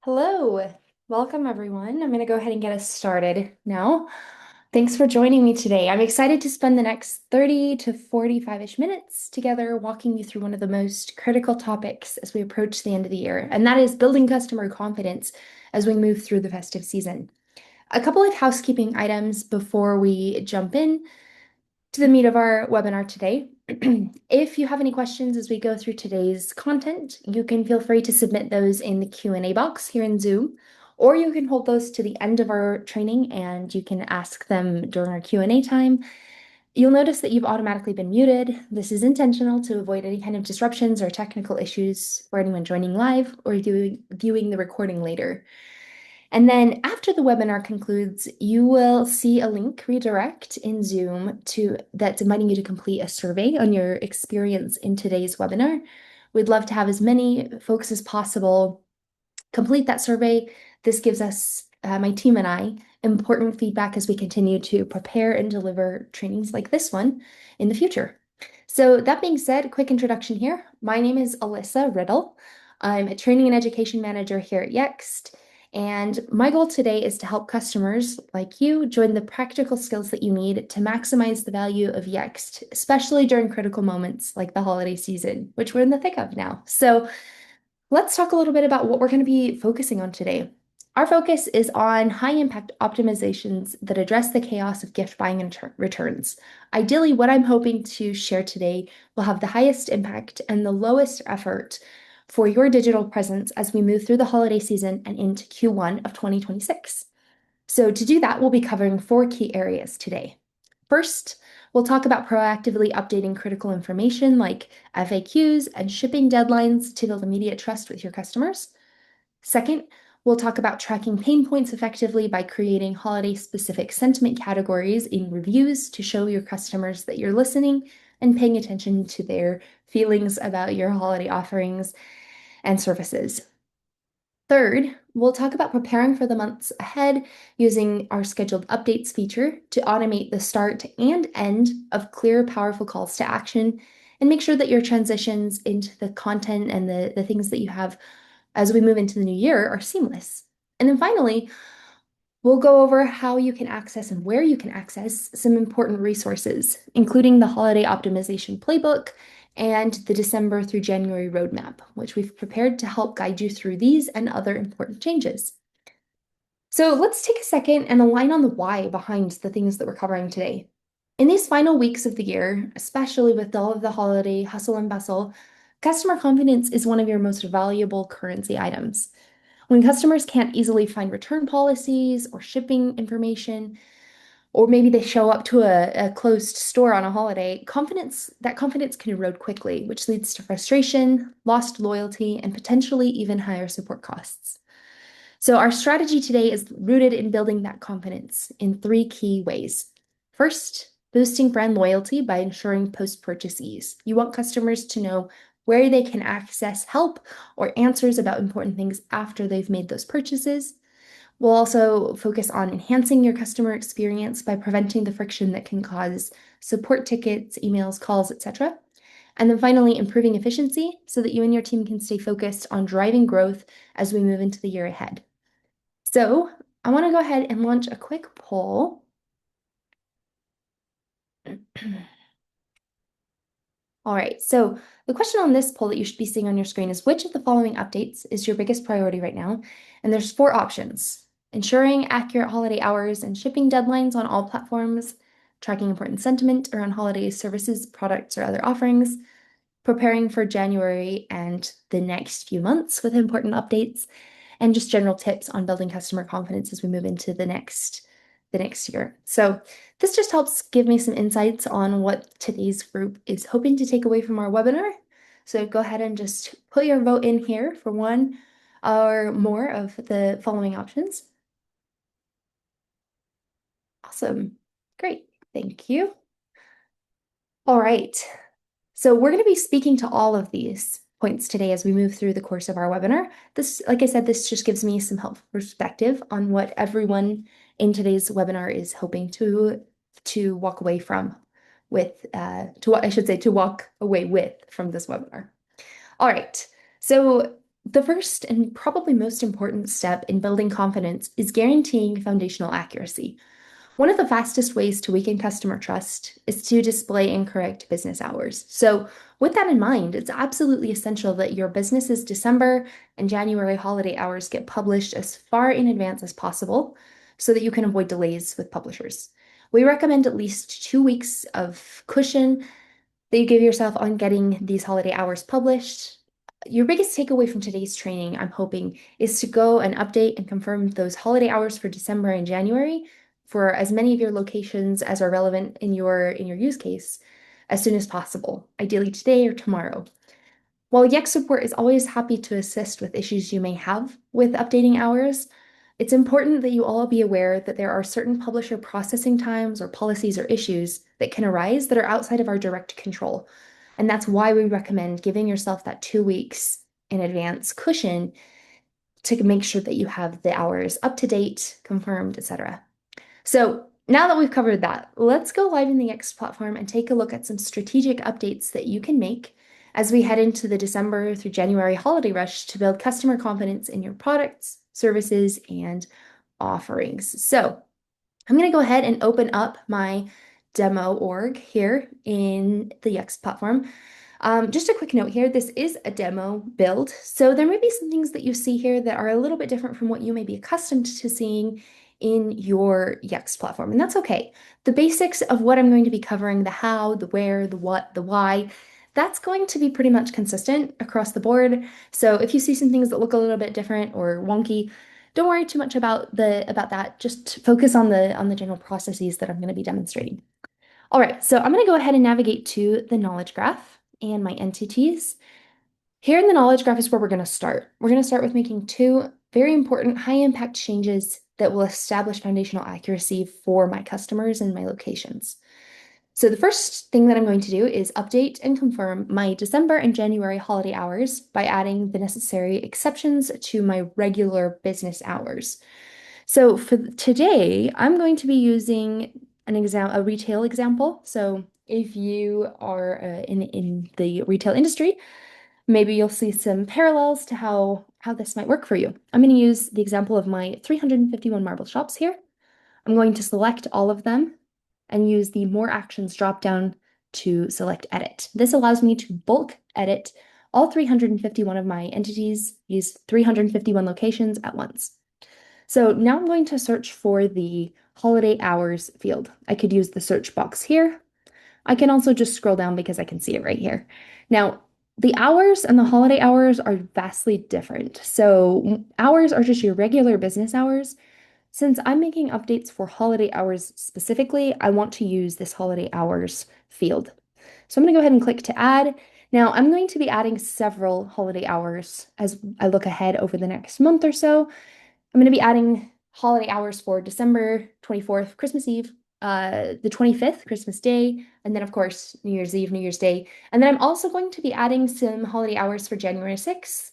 Hello, welcome everyone. I'm going to go ahead and get us started now. Thanks for joining me today. I'm excited to spend the next 30 to 45-ish minutes together walking you through one of the most critical topics as we approach the end of the year, and that is building customer confidence as we move through the festive season. A couple of housekeeping items before we jump in to the meat of our webinar today. If you have any questions as we go through today's content, you can feel free to submit those in the Q&A box here in Zoom, or you can hold those to the end of our training and you can ask them during our Q&A time. You'll notice that you've automatically been muted. This is intentional to avoid any kind of disruptions or technical issues for anyone joining live or viewing the recording later. And then after the webinar concludes, you will see a link redirect in Zoom that's inviting you to complete a survey on your experience in today's webinar. We'd love to have as many folks as possible complete that survey. This gives us, my team and I, important feedback as we continue to prepare and deliver trainings like this one in the future. So that being said, quick introduction here. My name is Alyssa Riddle. I'm a training and education manager here at Yext. And my goal today is to help customers like you join the practical skills that you need to maximize the value of Yext, especially during critical moments like the holiday season, which we're in the thick of now. So let's talk a little bit about what we're going to be focusing on today. Our focus is on high-impact optimizations that address the chaos of gift buying and returns. Ideally, what I'm hoping to share today will have the highest impact and the lowest effort for your digital presence as we move through the holiday season and into Q1 of 2026. So to do that, we'll be covering 4 key areas today. First, we'll talk about proactively updating critical information like FAQs and shipping deadlines to build immediate trust with your customers. Second, we'll talk about tracking pain points effectively by creating holiday-specific sentiment categories in reviews to show your customers that you're listening and paying attention to their feelings about your holiday offerings and services. Third, we'll talk about preparing for the months ahead using our scheduled updates feature to automate the start and end of clear, powerful calls to action and make sure that your transitions into the content and the things that you have as we move into the new year are seamless. And then finally, we'll go over how you can access and where you can access some important resources, including the Holiday Optimization Playbook and the December through January roadmap, which we've prepared to help guide you through these and other important changes. So let's take a second and align on the why behind the things that we're covering today. In these final weeks of the year, especially with all of the holiday hustle and bustle, customer confidence is one of your most valuable currency items. When customers can't easily find return policies or shipping information, or maybe they show up to a closed store on a holiday, that confidence can erode quickly, which leads to frustration, lost loyalty, and potentially even higher support costs. So our strategy today is rooted in building that confidence in 3 key ways. First, boosting brand loyalty by ensuring post-purchase ease. You want customers to know where they can access help or answers about important things after they've made those purchases. We'll also focus on enhancing your customer experience by preventing the friction that can cause support tickets, emails, calls, etc. And then finally, improving efficiency so that you and your team can stay focused on driving growth as we move into the year ahead. So I want to go ahead and launch a quick poll. All right, so the question on this poll that you should be seeing on your screen is which of the following updates is your biggest priority right now? And there's 4 options: ensuring accurate holiday hours and shipping deadlines on all platforms, tracking important sentiment around holiday services, products, or other offerings, preparing for January and the next few months with important updates, and just general tips on building customer confidence as we move into the next year. So this just helps give me some insights on what today's group is hoping to take away from our webinar. So go ahead and just put your vote in here for one or more of the following options. Awesome. Great. Thank you. All right. So we're going to be speaking to all of these points today as we move through the course of our webinar. This, like I said, this just gives me some helpful perspective on what everyone in today's webinar is hoping to walk away from with, to walk away with from this webinar. All right. So The first and probably most important step in building confidence is guaranteeing foundational accuracy. One of the fastest ways to weaken customer trust is to display incorrect business hours. So, with that in mind, it's absolutely essential that your business's December and January holiday hours get published as far in advance as possible so that you can avoid delays with publishers. We recommend at least 2 weeks of cushion that you give yourself on getting these holiday hours published. Your biggest takeaway from today's training, I'm hoping, is to go and update and confirm those holiday hours for December and January for as many of your locations as are relevant in your use case as soon as possible, ideally today or tomorrow. While Yext support is always happy to assist with issues you may have with updating hours, it's important that you all be aware that there are certain publisher processing times or policies or issues that can arise that are outside of our direct control. And that's why we recommend giving yourself that 2 weeks in advance cushion to make sure that you have the hours up to date, confirmed, etc. So now that we've covered that, let's go live in the Yext platform and take a look at some strategic updates that you can make as we head into the December through January holiday rush to build customer confidence in your products, services, and offerings. So I'm going to go ahead and open up my demo org here in the Yext platform. Just a quick note here, this is a demo build, so there may be some things that you see here that are a little bit different from what you may be accustomed to seeing in your Yext platform, and that's okay. The basics of what I'm going to be covering, the how, the where, the what, the why, that's going to be pretty much consistent across the board. So if you see some things that look a little bit different or wonky, don't worry too much about that. Just focus on the general processes that I'm going to be demonstrating. All right, so I'm going to go ahead and navigate to the knowledge graph and my entities. Here in the knowledge graph is where we're going to start. We're going to start with making two very important high impact changes that will establish foundational accuracy for my customers and my locations. So the first thing that I'm going to do is update and confirm my December and January holiday hours by adding the necessary exceptions to my regular business hours. So for today, I'm going to be using a retail example. So if you are in the retail industry, maybe you'll see some parallels to how this might work for you. I'm going to use the example of my 351 marble shops here. I'm going to select all of them and use the More Actions dropdown to select Edit. This allows me to bulk edit all 351 of my entities, use 351 locations at once. So now I'm going to search for the holiday hours field. I could use the search box here. I can also just scroll down because I can see it right here. Now, the hours and the holiday hours are vastly different. So hours are just your regular business hours. Since I'm making updates for holiday hours specifically, I want to use this holiday hours field. So I'm going to go ahead and click to add. Now I'm going to be adding several holiday hours as I look ahead over the next month or so. I'm going to be adding holiday hours for December 24th, Christmas Eve, the 25th, Christmas Day, and then, of course, New Year's Eve, New Year's Day. And then I'm also going to be adding some holiday hours for January 6th.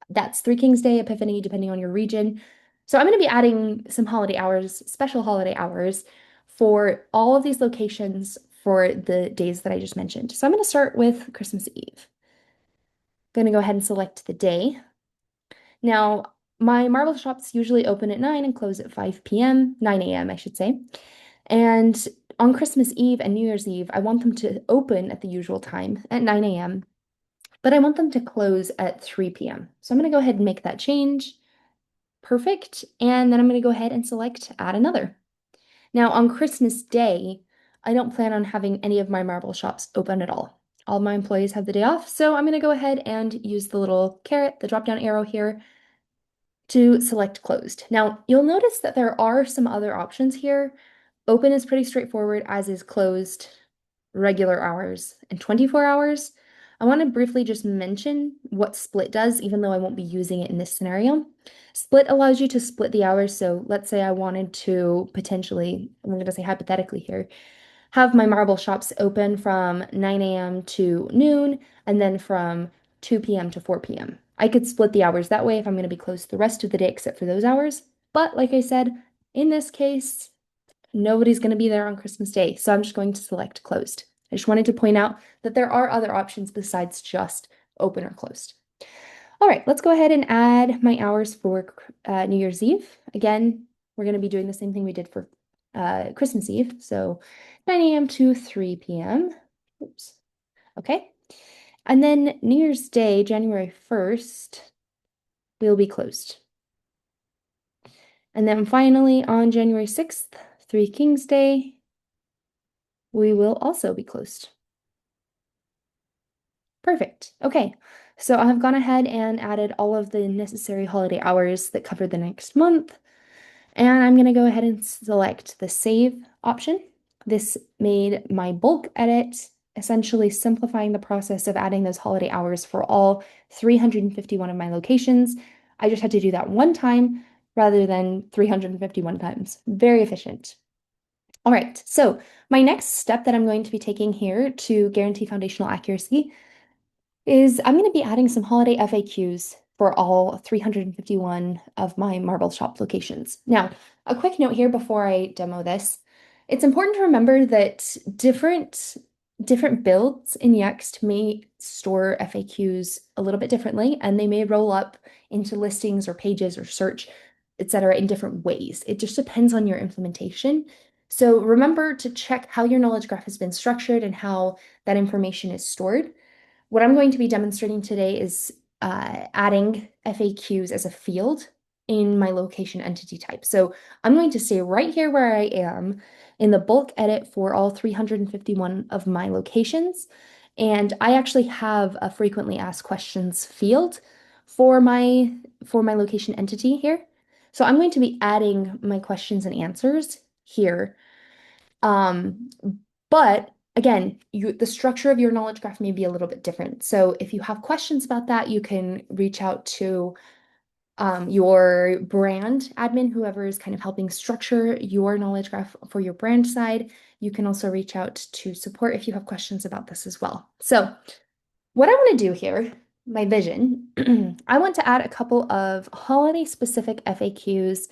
That's Three Kings Day, Epiphany, depending on your region. So I'm going to be adding some holiday hours, special holiday hours for all of these locations for the days that I just mentioned. So I'm going to start with Christmas Eve. I'm going to go ahead and select the day. Now, my marble shops usually open at 9 and close at 5 p.m., 9 a.m., I should say. And on Christmas Eve and New Year's Eve, I want them to open at the usual time at 9 a.m., but I want them to close at 3 p.m. So I'm going to go ahead and make that change. Perfect. And then I'm going to go ahead and select add another. Now on Christmas Day, I don't plan on having any of my marble shops open at all. All my employees have the day off, so I'm going to go ahead and use the little caret, the drop-down arrow here, to select closed. Now, you'll notice that there are some other options here. Open is pretty straightforward, as is closed, regular hours, and 24 hours. I want to briefly just mention what split does, even though I won't be using it in this scenario. Split allows you to split the hours. So let's say I wanted to potentially, I'm going to say hypothetically here, have my marble shops open from 9 a.m. to noon and then from 2 p.m. to 4 p.m. I could split the hours that way if I'm going to be closed the rest of the day except for those hours. But like I said, in this case, nobody's going to be there on Christmas Day, so I'm just going to select closed. I just wanted to point out that there are other options besides just open or closed. All right, let's go ahead and add my hours for New Year's Eve. Again, we're going to be doing the same thing we did for Christmas Eve. So 9 a.m. to 3 p.m. Oops. Okay. And then New Year's Day, January 1st, we'll be closed. And then finally on January 6th, Three Kings Day, we will also be closed. Perfect. Okay. So I have gone ahead and added all of the necessary holiday hours that cover the next month. And I'm going to go ahead and select the save option. This made my bulk edit, essentially simplifying the process of adding those holiday hours for all 351 of my locations. I just had to do that one time rather than 351 times. Very efficient. All right, so my next step that I'm going to be taking here to guarantee foundational accuracy is I'm going to be adding some holiday FAQs for all 351 of my Marble Shop locations. Now, a quick note here before I demo this. It's important to remember that different builds in Yext may store FAQs a little bit differently, and they may roll up into listings or pages or search, etc., in different ways. It just depends on your implementation. So remember to check how your knowledge graph has been structured and how that information is stored. What I'm going to be demonstrating today is adding FAQs as a field in my location entity type. So I'm going to stay right here where I am in the bulk edit for all 351 of my locations. And I actually have a frequently asked questions field for my location entity here. So I'm going to be adding my questions and answers here. Um, but again, the structure of your knowledge graph may be a little bit different. So if you have questions about that, you can reach out to your brand admin, whoever is kind of helping structure your knowledge graph for your brand side. You can also reach out to support if you have questions about this as well. So what I want to do here, my vision, I want to add a couple of holiday specific FAQs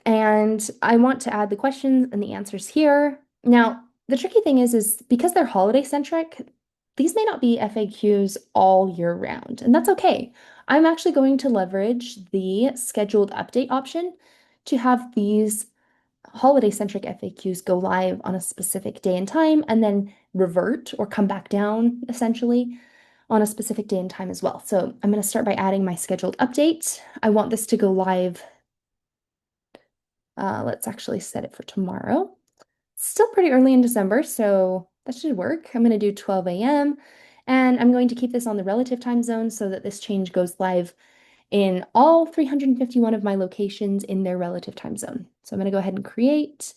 and I want to add the questions and the answers here. Now, the tricky thing is because they're holiday centric, these may not be FAQs all year round, and that's okay. I'm actually going to leverage the scheduled update option to have these holiday centric FAQs go live on a specific day and time and then revert or come back down essentially on a specific day and time as well. So I'm going to start by adding my scheduled update. I want this to go live. Let's actually set it for tomorrow. Still pretty early in December, so that should work. I'm going to do 12 a.m. and I'm going to keep this on the relative time zone so that this change goes live in all 351 of my locations in their relative time zone. So I'm going to go ahead and create.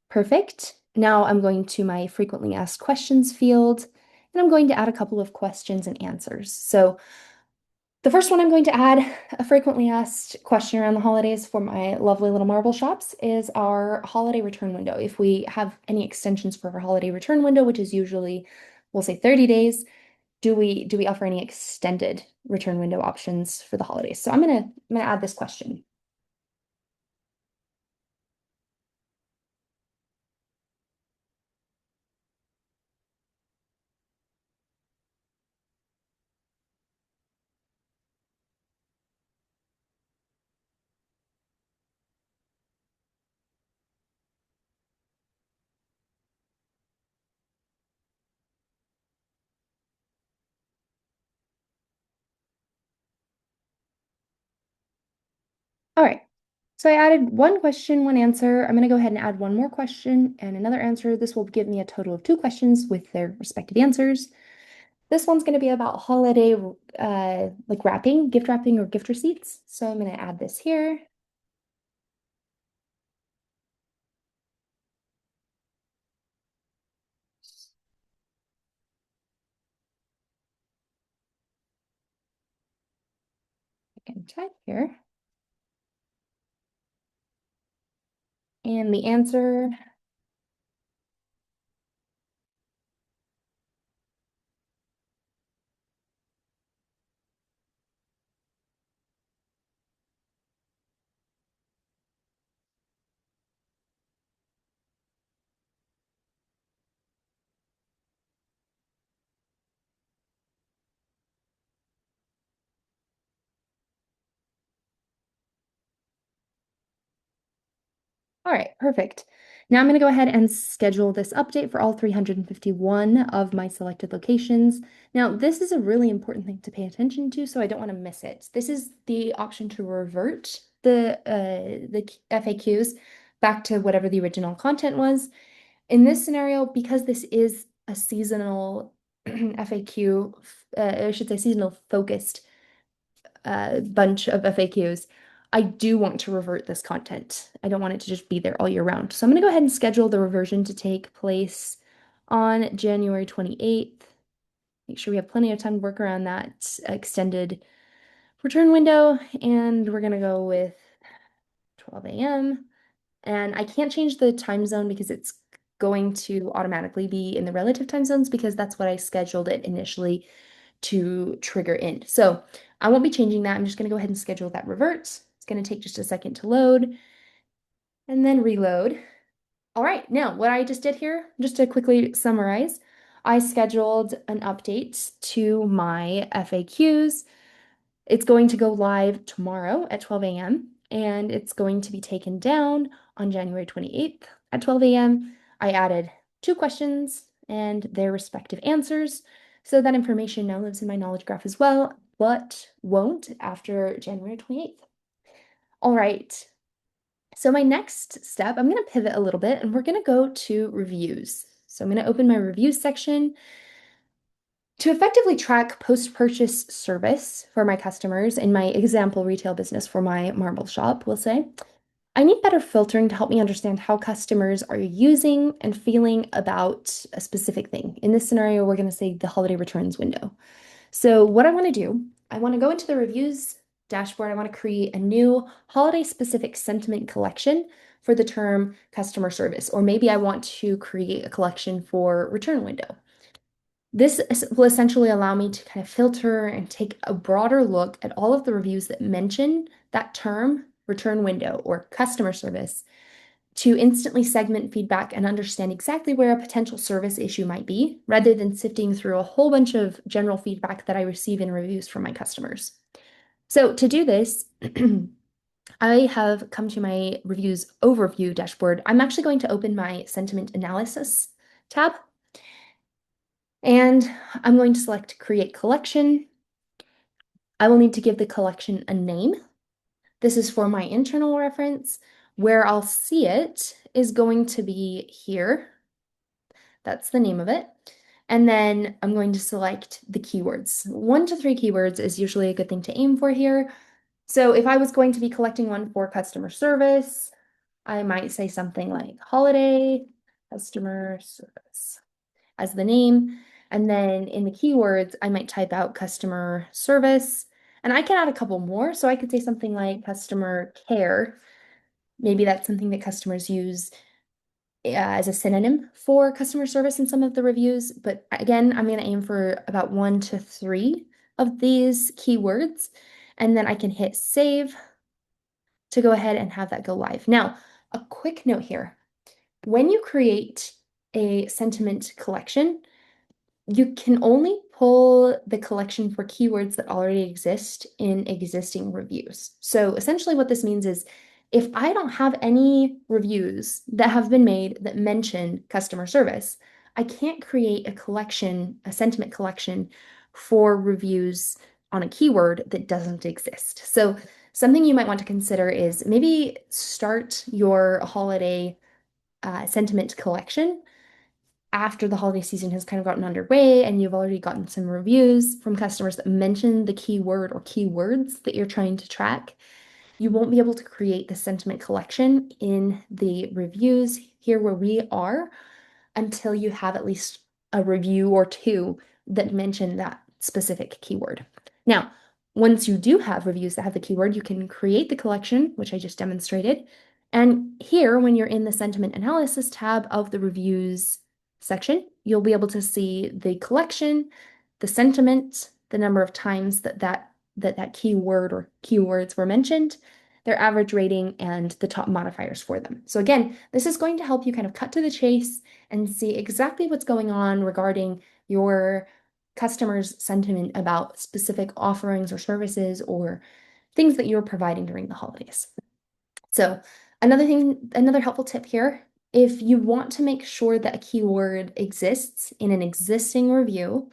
Perfect. Now I'm going to my frequently asked questions field, and I'm going to add a couple of questions and answers. So the first one I'm going to add, a frequently asked question around the holidays for my lovely little marble shops, is our holiday return window. If we have any extensions for our holiday return window, which is usually, we'll say 30 days, do we offer any extended return window options for the holidays? So I'm gonna add this question. All right. So I added one question, one answer. I'm going to go ahead and add one more question and another answer. This will give me a total of two questions with their respective answers. This one's going to be about holiday like wrapping, gift wrapping or gift receipts. So I'm going to add this here. I can type here. And the answer, All right, perfect. Now I'm going to go ahead and schedule this update for all 351 of my selected locations. Now, this is a really important thing to pay attention to, so I don't want to miss it. This is the option to revert the FAQs back to whatever the original content was. In this scenario, because this is a seasonal FAQ, I should say seasonal focused bunch of FAQs, I do want to revert this content. I don't want it to just be there all year round. So I'm going to go ahead and schedule the reversion to take place on January 28th. Make sure we have plenty of time to work around that extended return window. And we're going to go with 12 a.m. And I can't change the time zone because it's going to automatically be in the relative time zones because that's what I scheduled it initially to trigger in. So I won't be changing that. I'm just going to go ahead and schedule that revert. It's going to take just a second to load and then reload. All right, now what I just did here, just to quickly summarize, I scheduled an update to my FAQs. It's going to go live tomorrow at 12 a.m. and it's going to be taken down on January 28th at 12 a.m. I added 2 questions and their respective answers. So that information now lives in my knowledge graph as well, but won't after January 28th. All right. So my next step, I'm going to pivot a little bit and we're going to go to reviews. So I'm going to open my reviews section. To effectively track post-purchase service for my customers in my example retail business for my marble shop, we'll say, I need better filtering to help me understand how customers are using and feeling about a specific thing. In this scenario, we're going to say the holiday returns window. So what I want to do, I want to go into the reviews dashboard. I want to create a new holiday-specific sentiment collection for the term customer service, or maybe I want to create a collection for return window. This will essentially allow me to kind of filter and take a broader look at all of the reviews that mention that term, return window, or customer service, to instantly segment feedback and understand exactly where a potential service issue might be, rather than sifting through a whole bunch of general feedback that I receive in reviews from my customers. So to do this, I have come to my reviews overview dashboard. I'm actually going to open my sentiment analysis tab. And I'm going to select Create Collection. I will need to give the collection a name. This is for my internal reference. Where I'll see it is going to be here. That's the name of it. And then I'm going to select the keywords. 1 to 3 keywords is usually a good thing to aim for here. So if I was going to be collecting one for customer service, I might say something like holiday customer service as the name. And then in the keywords, I might type out customer service. And I can add a couple more. So I could say something like customer care. Maybe that's something that customers use as a synonym for customer service in some of the reviews. But again, I'm going to aim for about 1 to 3 of these keywords. And then I can hit save to go ahead and have that go live. Now, a quick note here. When you create a sentiment collection, you can only pull the collection for keywords that already exist in existing reviews. So essentially what this means is if I don't have any reviews that have been made that mention customer service, I can't create a collection, a sentiment collection for reviews on a keyword that doesn't exist. So something you might want to consider is maybe start your holiday sentiment collection after the holiday season has kind of gotten underway and you've already gotten some reviews from customers that mention the keyword or keywords that you're trying to track. You won't be able to create the sentiment collection in the reviews here where we are until you have at least a review or 2 that mention that specific keyword. Now, once you do have reviews that have the keyword, you can create the collection, which I just demonstrated. And here, when you're in the sentiment analysis tab of the reviews section, you'll be able to see the collection, the sentiment, the number of times that keyword or keywords were mentioned, their average rating, and the top modifiers for them. So again, this is going to help you kind of cut to the chase and see exactly what's going on regarding your customers' sentiment about specific offerings or services or things that you're providing during the holidays. So Another helpful tip here, if you want to make sure that a keyword exists in an existing review,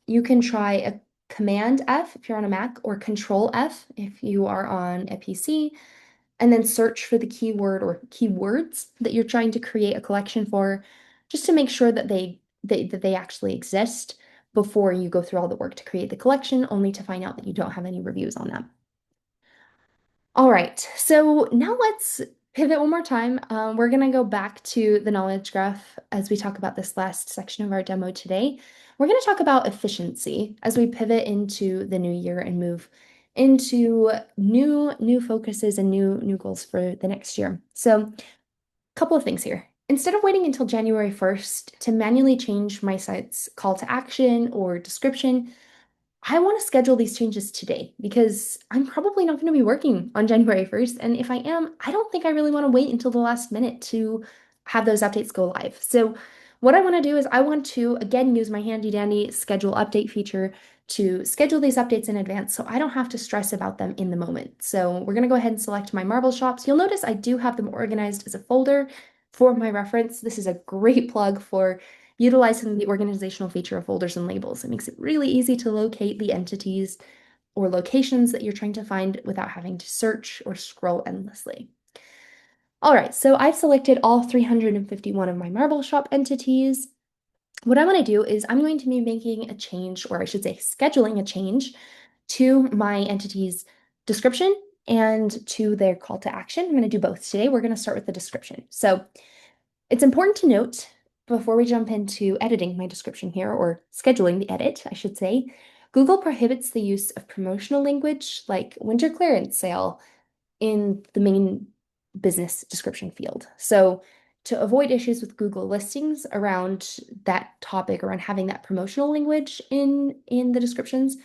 you can try a Command F if you're on a Mac or Control F if you are on a PC, and then search for the keyword or keywords that you're trying to create a collection for, just to make sure that they actually exist before you go through all the work to create the collection, only to find out that you don't have any reviews on them. All right, so now let's pivot one more time. We're going to go back to the knowledge graph as we talk about this last section of our demo today. We're going to talk about efficiency as we pivot into the new year and move into new focuses and new goals for the next year. So, a couple of things here. Instead of waiting until January 1st to manually change my site's call to action or description, I want to schedule these changes today because I'm probably not going to be working on January 1st. And if I am, I don't think I really want to wait until the last minute to have those updates go live. So, what I want to do is I want to again use my handy dandy schedule update feature to schedule these updates in advance so I don't have to stress about them in the moment. So, we're going to go ahead and select my marble shops. You'll notice I do have them organized as a folder for my reference. This is a great plug for utilizing the organizational feature of folders and labels. It makes it really easy to locate the entities or locations that you're trying to find without having to search or scroll endlessly. All right, so I've selected all 351 of my Marble Shop entities. What I want to do is I'm going to be making a change, or I should say scheduling a change to my entity's description and to their call to action. I'm going to do both today. We're going to start with the description. So it's important to note before we jump into editing my description here, or scheduling the edit, I should say, Google prohibits the use of promotional language like winter clearance sale in the main business description field. So to avoid issues with Google listings around that topic, around having that promotional language in the descriptions,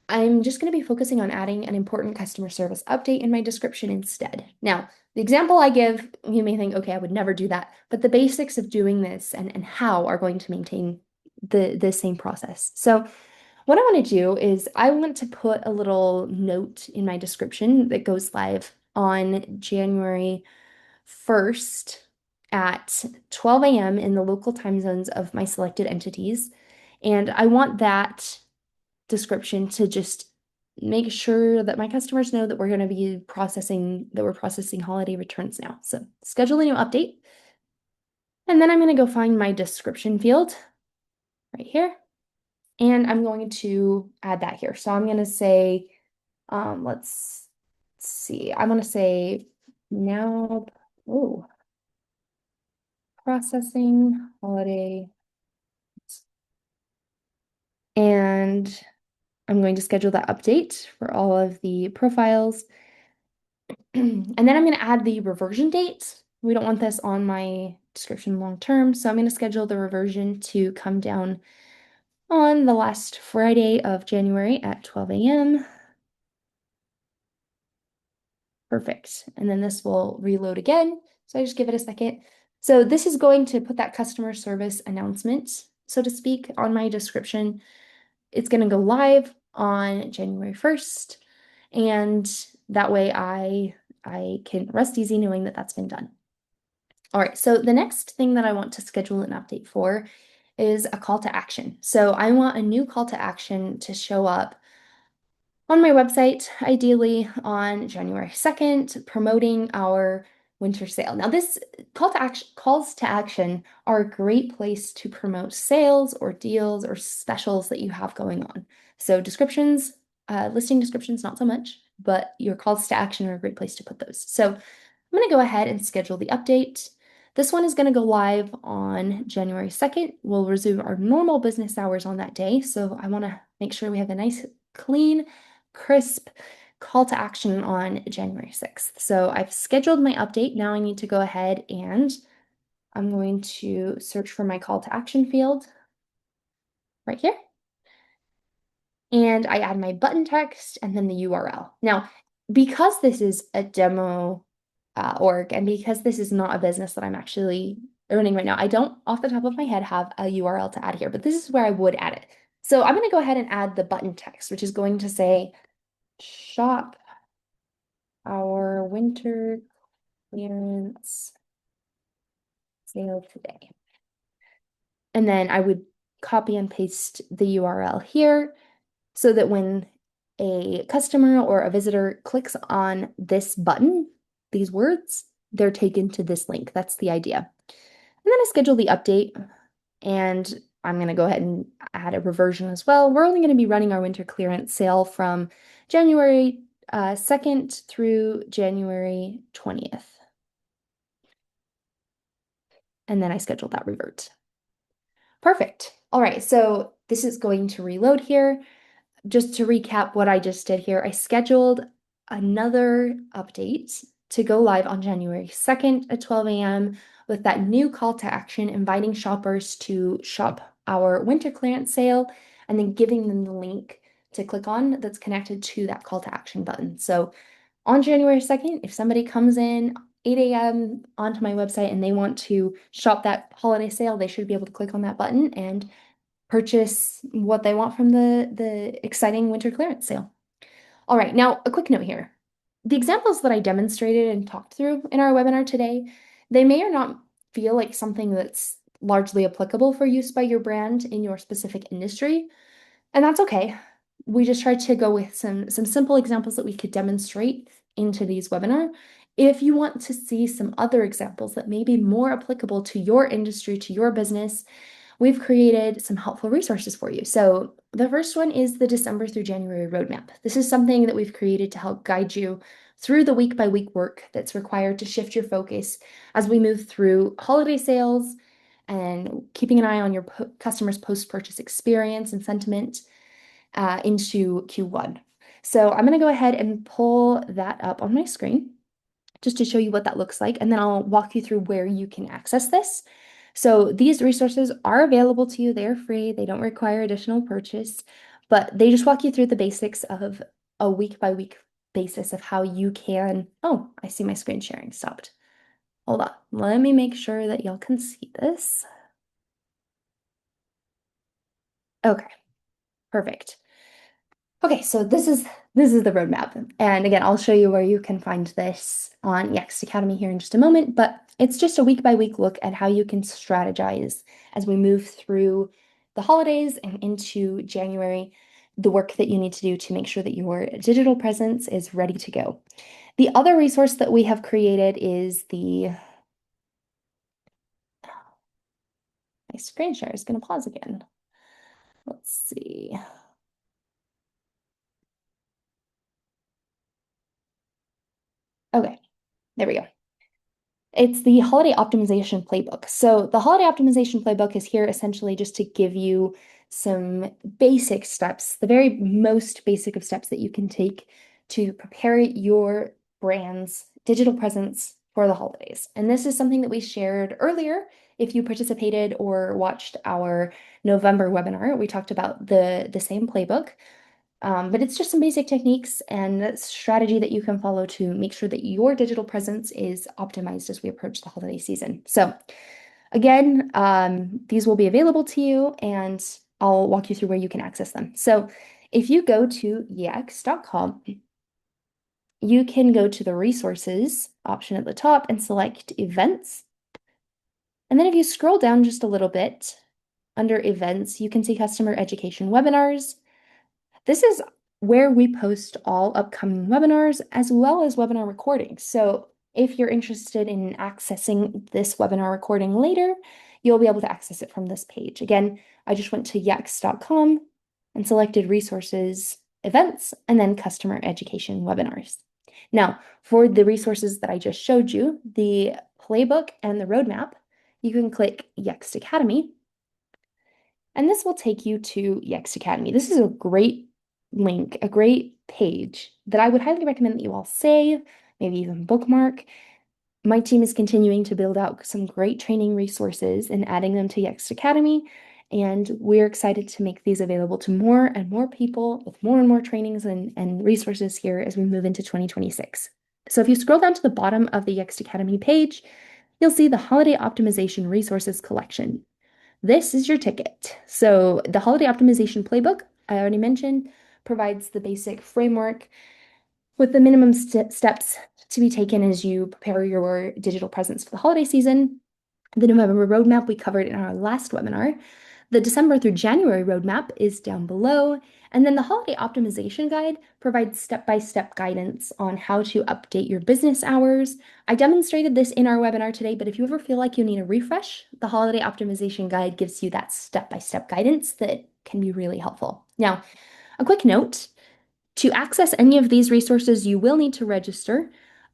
I'm just going to be focusing on adding an important customer service update in my description instead. Now, the example I give, you may think, okay, I would never do that, but the basics of doing this and how are going to maintain the same process. So what I want to do is I want to put a little note in my description that goes live on January 1st at 12 a.m. in the local time zones of my selected entities. And I want that description to just make sure that my customers know that we're going to be processing holiday returns now. So schedule a new update. And then I'm going to go find my description field right here. And I'm going to add that here. So I'm going to say, let's see, I'm going to say now, oh, processing holiday. And I'm going to schedule that update for all of the profiles. And then I'm going to add the reversion date. We don't want this on my description long term, so I'm going to schedule the reversion to come down on the last Friday of January at 12 a.m. Perfect. And then this will reload again. So I just give it a second. So this is going to put that customer service announcement, so to speak, on my description. It's going to go live on January 1st. And that way I can rest easy knowing that that's been done. All right, so the next thing that I want to schedule an update for is a call to action. So I want a new call to action to show up on my website, ideally on January 2nd, promoting our winter sale. Now, this calls to action are a great place to promote sales or deals or specials that you have going on. So descriptions, listing descriptions, not so much, but your calls to action are a great place to put those. So I'm going to go ahead and schedule the update. This one is going to go live on January 2nd. We'll resume our normal business hours on that day. So I want to make sure we have a nice, clean, crisp call to action on January 6th. So I've scheduled my update. Now I need to go ahead and I'm going to search for my call to action field right here. And I add my button text and then the URL. Now, because this is a demo org, and because this is not a business that I'm actually running right now, I don't, off the top of my head, have a URL to add here, but this is where I would add it. So I'm going to go ahead and add the button text, which is going to say, shop our winter clearance sale today. And then I would copy and paste the URL here so that when a customer or a visitor clicks on this button, these words, they're taken to this link. That's the idea. And then I schedule the update, and I'm going to go ahead and add a reversion as well. We're only going to be running our winter clearance sale from January 2nd through January 20th. And then I scheduled that revert. Perfect. All right, so this is going to reload here. Just to recap what I just did here, I scheduled another update to go live on January 2nd at 12 a.m. with that new call to action, inviting shoppers to shop our winter clearance sale and then giving them the link to click on that's connected to that call to action button. So on January 2nd, if somebody comes in 8 a.m. onto my website and they want to shop that holiday sale, they should be able to click on that button and purchase what they want from the exciting winter clearance sale. All right, now a quick note here. The examples that I demonstrated and talked through in our webinar today, they may or not feel like something that's largely applicable for use by your brand in your specific industry, and that's okay. We just tried to go with some simple examples that we could demonstrate in today's webinar. If you want to see some other examples that may be more applicable to your industry, to your business, we've created some helpful resources for you. So the first one is the December through January roadmap. This is something that we've created to help guide you through the week by week work that's required to shift your focus as we move through holiday sales and keeping an eye on your customers' post-purchase experience and sentiment into Q1. So I'm going to go ahead and pull that up on my screen just to show you what that looks like, and then I'll walk you through where you can access this. So these resources are available to you. They're free. They don't require additional purchase, but they just walk you through the basics of a week by week basis of how you can. Oh, I see my screen sharing stopped. Hold on. Let me make sure that y'all can see this. Okay, perfect. Okay, so this is the roadmap. And again, I'll show you where you can find this on Yext Academy here in just a moment, but it's just a week by week look at how you can strategize as we move through the holidays and into January, the work that you need to do to make sure that your digital presence is ready to go. The other resource that we have created is my screen share is going to pause again. Let's see. Okay, there we go. It's the holiday optimization playbook. So the holiday optimization playbook is here essentially just to give you some basic steps, the very most basic of steps that you can take to prepare your brand's digital presence for the holidays. And this is something that we shared earlier. If you participated or watched our November webinar, we talked about the same playbook. But it's just some basic techniques and strategy that you can follow to make sure that your digital presence is optimized as we approach the holiday season. So again, these will be available to you and I'll walk you through where you can access them. So if you go to yext.com, you can go to the resources option at the top and select events. And then if you scroll down just a little bit under events, you can see customer education webinars. This is where we post all upcoming webinars as well as webinar recordings. So if you're interested in accessing this webinar recording later, you'll be able to access it from this page. Again, I just went to yext.com and selected resources, events, and then customer education webinars. Now, for the resources that I just showed you, the playbook and the roadmap, you can click Yext Academy, and this will take you to Yext Academy. This is a great link, a great page that I would highly recommend that you all save, maybe even bookmark. My team is continuing to build out some great training resources and adding them to Yext Academy, and we're excited to make these available to more and more people with more and more trainings and resources here as we move into 2026. So if you scroll down to the bottom of the Yext Academy page, you'll see the Holiday Optimization Resources Collection. This is your ticket. So the Holiday Optimization Playbook, I already mentioned, provides the basic framework with the minimum steps to be taken as you prepare your digital presence for the holiday season. The November roadmap we covered in our last webinar. The December through January roadmap is down below. And then the holiday optimization guide provides step-by-step guidance on how to update your business hours. I demonstrated this in our webinar today, but if you ever feel like you need a refresh, the holiday optimization guide gives you that step-by-step guidance that can be really helpful. Now, a quick note. To access any of these resources, you will need to register.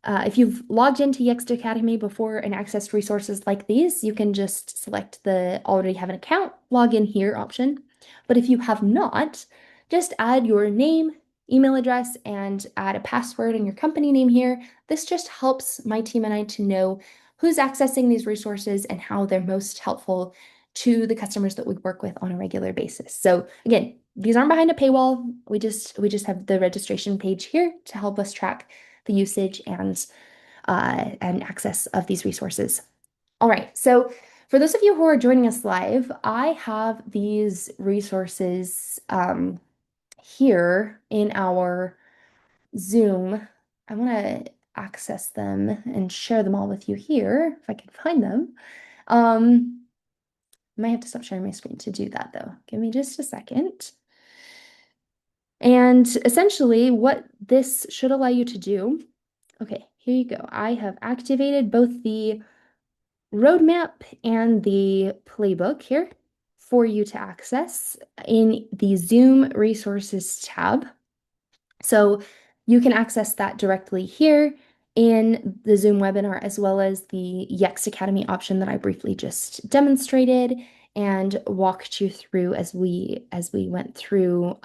If you've logged into Yext Academy before and accessed resources like these, you can just select the already have an account, log in here option. But if you have not, just add your name, email address, and add a password and your company name here. This just helps my team and I to know who's accessing these resources and how they're most helpful to the customers that we work with on a regular basis. So again, these aren't behind a paywall. We just have the registration page here to help us track the usage and access of these resources. All right, so for those of you who are joining us live, I have these resources here in our Zoom. I want to access them and share them all with you here if I can find them. I might have to stop sharing my screen to do that though. Give me just a second. And essentially what this should allow you to do, okay, here you go. I have activated both the roadmap and the playbook here for you to access in the Zoom resources tab. So you can access that directly here in the Zoom webinar, as well as the Yext Academy option that I briefly just demonstrated and walked you through as we went through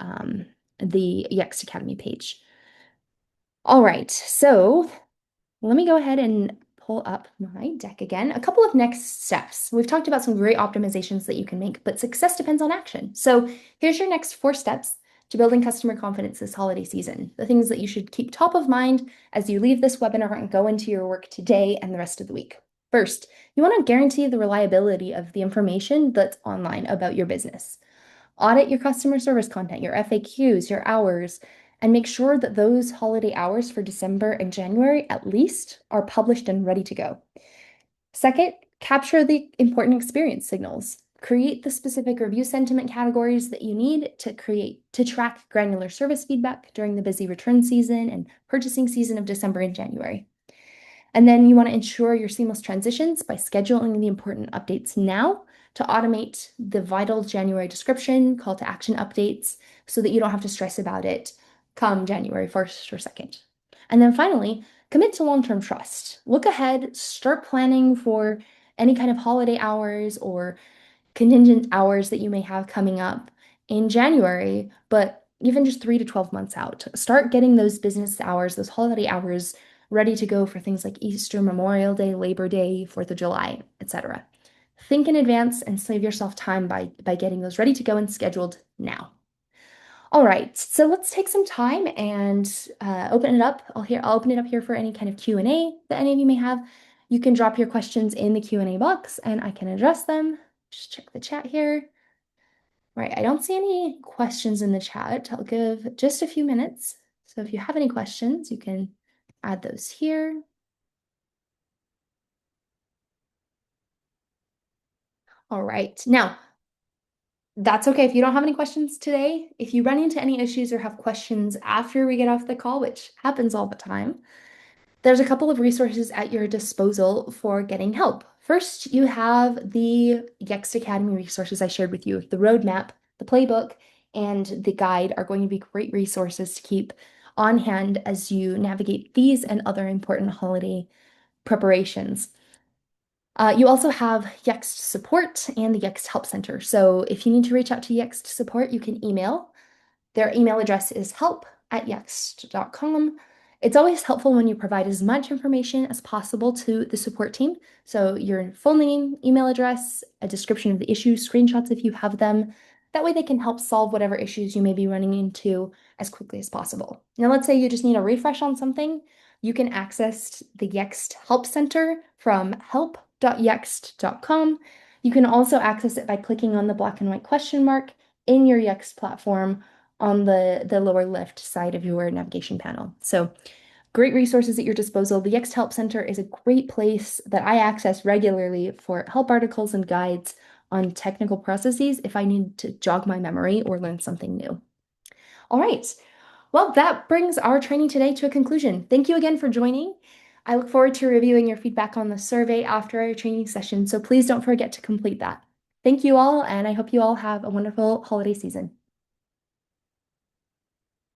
the Yext Academy page. All right, so let me go ahead and pull up my deck again. A couple of next steps. We've talked about some great optimizations that you can make, but success depends on action. So here's your next 4 steps to building customer confidence this holiday season. The things that you should keep top of mind as you leave this webinar and go into your work today and the rest of the week. First, you want to guarantee the reliability of the information that's online about your business. Audit your customer service content, your FAQs, your hours, and make sure that those holiday hours for December and January at least are published and ready to go. Second, capture the important experience signals. Create the specific review sentiment categories that you need to track granular service feedback during the busy return season and purchasing season of December and January. And then you want to ensure your seamless transitions by scheduling the important updates now to automate the vital January description, call to action updates, so that you don't have to stress about it come January 1st or 2nd. And then finally, commit to long-term trust. Look ahead, start planning for any kind of holiday hours or contingent hours that you may have coming up in January, but even just 3 to 12 months out. Start getting those business hours, those holiday hours ready to go for things like Easter, Memorial Day, Labor Day, 4th of July, etc. Think in advance and save yourself time by getting those ready to go and scheduled now. All right, so let's take some time and open it up. I'll open it up here for any kind of Q&A that any of you may have. You can drop your questions in the Q&A box and I can address them. Just check the chat here. Right, I don't see any questions in the chat. I'll give just a few minutes. So if you have any questions, you can add those here. All right, now that's okay if you don't have any questions today. If you run into any issues or have questions after we get off the call, which happens all the time, there's a couple of resources at your disposal for getting help. First, you have the Yext Academy resources I shared with you. The roadmap, the playbook, and the guide are going to be great resources to keep on hand as you navigate these and other important holiday preparations. You also have Yext support and the Yext Help Center. So if you need to reach out to Yext support, you can email. Their email address is help@yext.com. It's always helpful when you provide as much information as possible to the support team. So your full name, email address, a description of the issue, screenshots if you have them. That way they can help solve whatever issues you may be running into as quickly as possible. Now, let's say you just need a refresh on something. You can access the Yext Help Center from help.yext.com. You can also access it by clicking on the black and white question mark in your Yext platform on the lower left side of your navigation panel. So great resources at your disposal. The Yext Help Center is a great place that I access regularly for help articles and guides on technical processes if I need to jog my memory or learn something new. All right. Well, that brings our training today to a conclusion. Thank you again for joining. I look forward to reviewing your feedback on the survey after our training session, so please don't forget to complete that. Thank you all, and I hope you all have a wonderful holiday season.